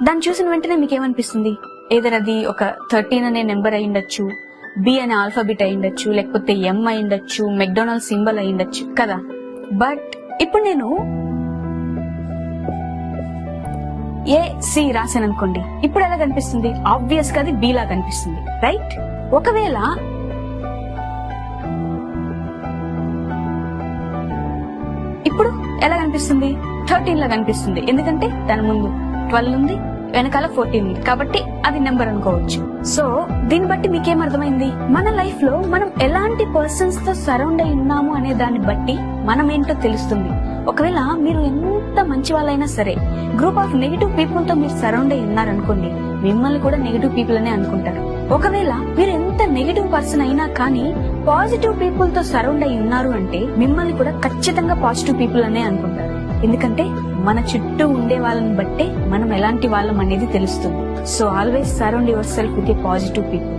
దాన్ని చూసిన వెంటనే మీకు ఏమనిపిస్తుంది? ఏదైనా అది ఒక 13 అనే నెంబర్ అయి ఉండొచ్చు, బి అనే ఆల్ఫాబెట్ అయి ఉండొచ్చు, లేకపోతే ఎం అయి ఉండొచ్చు, మెక్డొనాల్డ్ సింబల్ అయి ఉండొచ్చు కదా. బట్ ఇప్పుడు నేను AC రాశాను అనుకోండి, ఇప్పుడు ఎలా కనిపిస్తుంది? ఆబ్వియస్ గా అది బి లా కనిపిస్తుంది, రైట్? ఒకవేళ ఇప్పుడు ఎలా కనిపిస్తుంది? 13 లా కనిపిస్తుంది. ఎందుకంటే దాని ముందు 12 ఉంది, వెనకాల 14 ఉంది, కాబట్టి అది నెంబర్ అనుకోవచ్చు. సో దీన్ని బట్టి మీకేం అర్థమైంది? మన లైఫ్ లో మనం ఎలాంటి పర్సన్స్ తో సరౌండ్ అయి ఉన్నాము అనే దాన్ని బట్టి మనం ఏంటో తెలుస్తుంది. ఒకవేళ మీరు ఎంత మంచి వాళ్ళైనా సరే, గ్రూప్ ఆఫ్ నెగిటివ్ పీపుల్ తో మీరు సరౌండ్ అయి ఉన్నారనుకోండి, మిమ్మల్ని కూడా నెగిటివ్ పీపుల్ అనే అనుకుంటారు. ఒకవేళ మీరు ఎంత నెగిటివ్ పర్సన్ అయినా కానీ పాజిటివ్ పీపుల్ తో సరౌండ్ అయి ఉన్నారు అంటే మిమ్మల్ని కూడా ఖచ్చితంగా పాజిటివ్ పీపుల్ అనే అనుకుంటారు. ఎందుకంటే మన చుట్టూ ఉండే వాళ్ళని బట్టే మనం ఎలాంటి వాళ్ళం అనేది తెలుస్తుంది. So always surround your self with a positive people.